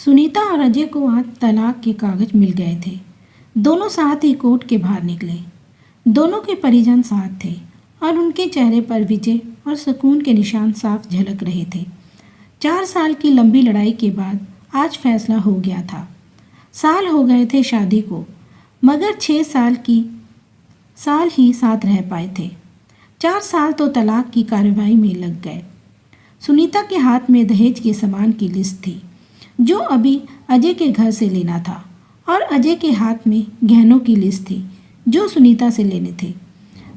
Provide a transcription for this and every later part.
सुनीता और अजय को आज तलाक के कागज मिल गए थे। दोनों साथ ही कोर्ट के बाहर निकले। दोनों के परिजन साथ थे और उनके चेहरे पर विजय और सुकून के निशान साफ झलक रहे थे। 4 साल की लंबी लड़ाई के बाद आज फैसला हो गया था। साल हो गए थे शादी को, मगर 6 साल ही साथ रह पाए थे। 4 साल तो तलाक की कार्रवाई में लग गए। सुनीता के हाथ में दहेज के सामान की लिस्ट थी जो अभी अजय के घर से लेना था, और अजय के हाथ में गहनों की लिस्ट थी जो सुनीता से लेने थे।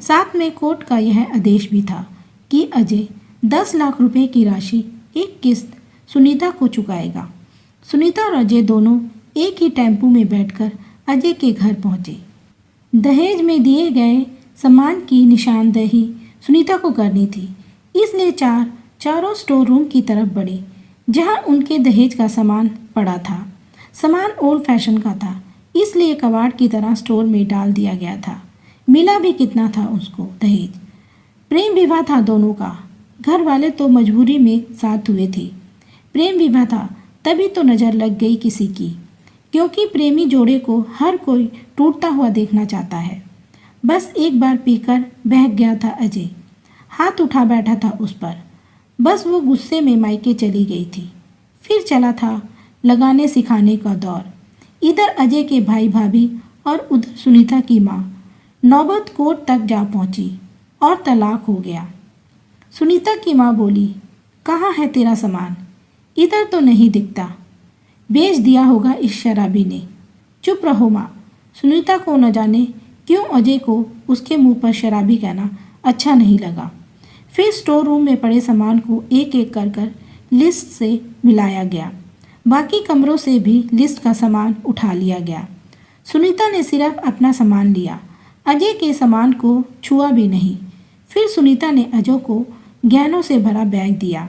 साथ में कोर्ट का यह आदेश भी था कि अजय 10 लाख रुपए की राशि एक किस्त सुनीता को चुकाएगा। सुनीता और अजय दोनों एक ही टेम्पू में बैठकर अजय के घर पहुंचे। दहेज में दिए गए सामान की निशानदेही सुनीता को करनी थी, इसलिए चारों स्टोर रूम की तरफ बढ़े जहां उनके दहेज का सामान पड़ा था। सामान ओल्ड फैशन का था, इसलिए कबाड़ की तरह स्टोर में डाल दिया गया था। मिला भी कितना था उसको दहेज। प्रेम विवाह था दोनों का। घर वाले तो मजबूरी में साथ हुए थे। प्रेम विवाह था, तभी तो नज़र लग गई किसी की, क्योंकि प्रेमी जोड़े को हर कोई टूटता हुआ देखना चाहता है। बस एक बार पीकर बहक गया था अजय, हाथ उठा बैठा था उस पर। बस वो गुस्से में मायके चली गई थी। फिर चला था लगाने सिखाने का दौर। इधर अजय के भाई भाभी और उधर सुनीता की माँ। नौबत कोर्ट तक जा पहुँची और तलाक हो गया। सुनीता की माँ बोली, कहाँ है तेरा सामान? इधर तो नहीं दिखता। बेच दिया होगा इस शराबी ने। चुप रहो माँ। सुनीता को न जाने क्यों अजय को उसके मुंह पर शराबी कहना अच्छा नहीं लगा। फिर स्टोर रूम में पड़े सामान को एक एक कर लिस्ट से मिलाया गया। बाकी कमरों से भी लिस्ट का सामान उठा लिया गया। सुनीता ने सिर्फ अपना सामान लिया, अजय के सामान को छुआ भी नहीं। फिर सुनीता ने अजय को गहनों से भरा बैग दिया।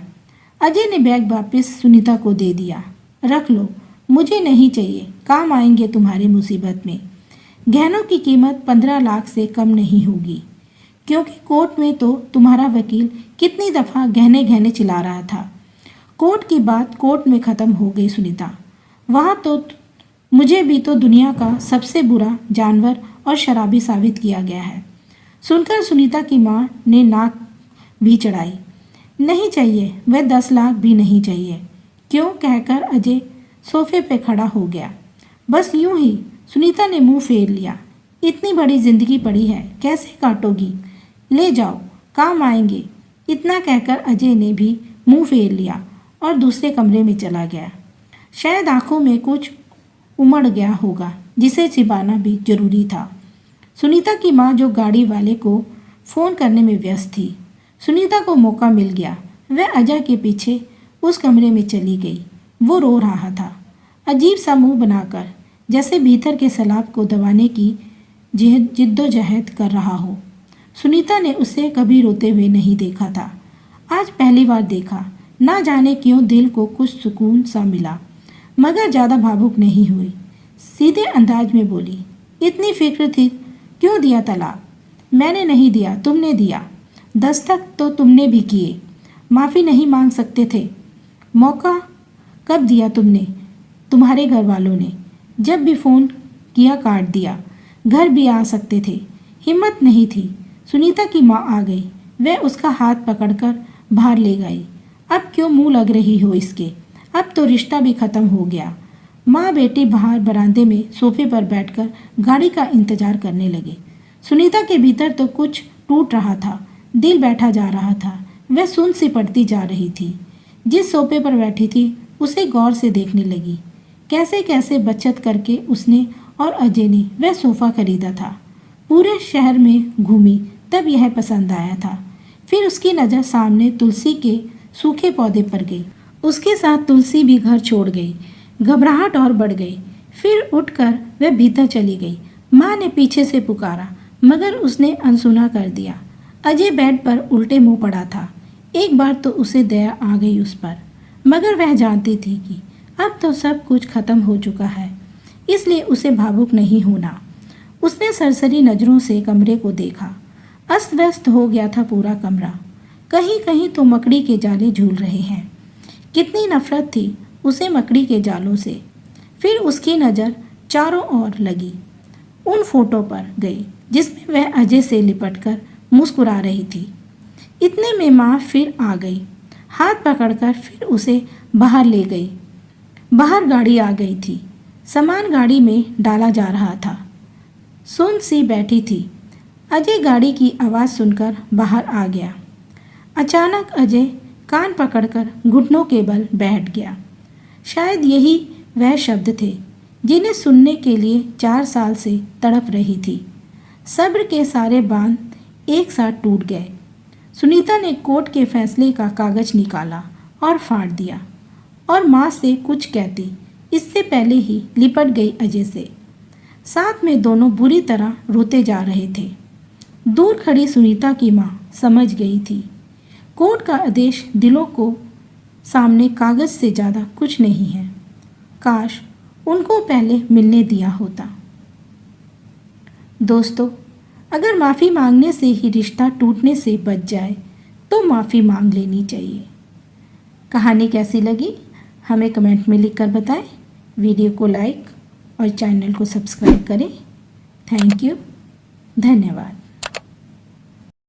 अजय ने बैग वापस सुनीता को दे दिया। रख लो, मुझे नहीं चाहिए, काम आएंगे तुम्हारी मुसीबत में। गहनों की कीमत 15 लाख से कम नहीं होगी, क्योंकि कोर्ट में तो तुम्हारा वकील कितनी दफ़ा गहने गहने चिल्ला रहा था। कोर्ट की बात कोर्ट में ख़त्म हो गई सुनीता। वहाँ तो मुझे भी तो दुनिया का सबसे बुरा जानवर और शराबी साबित किया गया है। सुनकर सुनीता की माँ ने नाक भी चढ़ाई। नहीं चाहिए, वह 10 लाख भी नहीं चाहिए, क्यों कहकर अजय सोफे पे खड़ा हो गया। बस यूं ही सुनीता ने मुंह फेर लिया। इतनी बड़ी जिंदगी पड़ी है, कैसे काटोगी? ले जाओ, काम आएंगे। इतना कहकर अजय ने भी मुंह फेर लिया और दूसरे कमरे में चला गया। शायद आंखों में कुछ उमड़ गया होगा जिसे छिपाना भी जरूरी था। सुनीता की माँ जो गाड़ी वाले को फ़ोन करने में व्यस्त थी। सुनीता को मौका मिल गया। वह अजय के पीछे उस कमरे में चली गई। वो रो रहा था, अजीब सा मुंह बनाकर, जैसे भीतर के सैलाब को दबाने की जिद्दोजहद कर रहा हो। सुनीता ने उसे कभी रोते हुए नहीं देखा था, आज पहली बार देखा। ना जाने क्यों दिल को कुछ सुकून सा मिला, मगर ज़्यादा भावुक नहीं हुई। सीधे अंदाज में बोली, इतनी फिक्र थी क्यों दिया तलाक? मैंने नहीं दिया, तुमने दिया। दस्तक तो तुमने भी किए। माफ़ी नहीं मांग सकते थे? मौका कब दिया तुमने? तुम्हारे घर वालों ने जब भी फ़ोन किया काट दिया। घर भी आ सकते थे, हिम्मत नहीं थी। सुनीता की माँ आ गई। वह उसका हाथ पकड़कर बाहर ले गई। अब क्यों मुंह लग रही हो इसके? अब तो रिश्ता भी ख़त्म हो गया। माँ बेटी बाहर बरामदे में सोफे पर बैठकर गाड़ी का इंतजार करने लगे। सुनीता के भीतर तो कुछ टूट रहा था, दिल बैठा जा रहा था। वह सुन सी पड़ती जा रही थी। जिस सोफे पर बैठी थी उसे गौर से देखने लगी। कैसे कैसे बचत करके उसने और अजय ने वह सोफ़ा खरीदा था। पूरे शहर में घूमी, तब यह पसंद आया था। फिर उसकी नज़र सामने तुलसी के सूखे पौधे पर गई। उसके साथ तुलसी भी घर छोड़ गई। घबराहट और बढ़ गई। फिर उठकर वह भीतर चली गई। माँ ने पीछे से पुकारा, मगर उसने अनसुना कर दिया। अजय बेड पर उल्टे मुंह पड़ा था। एक बार तो उसे दया आ गई उस पर, मगर वह जानती थी कि अब तो सब कुछ खत्म हो चुका है, इसलिए उसे भावुक नहीं होना। उसने सरसरी नज़रों से कमरे को देखा। अस्त व्यस्त हो गया था पूरा कमरा। कहीं कहीं तो मकड़ी के जाले झूल रहे हैं। कितनी नफरत थी उसे मकड़ी के जालों से। फिर उसकी नज़र चारों ओर लगी, उन फोटो पर गई जिसमें वह अजय से लिपटकर मुस्कुरा रही थी। इतने में माँ फिर आ गई, हाथ पकड़कर फिर उसे बाहर ले गई। बाहर गाड़ी आ गई थी, सामान गाड़ी में डाला जा रहा था। सुन सी बैठी थी। अजय गाड़ी की आवाज़ सुनकर बाहर आ गया। अचानक अजय कान पकड़कर घुटनों के बल बैठ गया। शायद यही वह शब्द थे जिन्हें सुनने के लिए 4 साल से तड़प रही थी। सब्र के सारे बांध एक साथ टूट गए। सुनीता ने कोर्ट के फैसले का कागज निकाला और फाड़ दिया और माँ से कुछ कहती इससे पहले ही लिपट गई अजय से। साथ में दोनों बुरी तरह रोते जा रहे थे। दूर खड़ी सुनीता की माँ समझ गई थी, कोर्ट का आदेश दिलों को सामने कागज से ज़्यादा कुछ नहीं है। काश उनको पहले मिलने दिया होता। दोस्तों, अगर माफ़ी मांगने से ही रिश्ता टूटने से बच जाए तो माफ़ी मांग लेनी चाहिए। कहानी कैसी लगी हमें कमेंट में लिखकर बताएं। वीडियो को लाइक और चैनल को सब्सक्राइब करें। थैंक यू, धन्यवाद।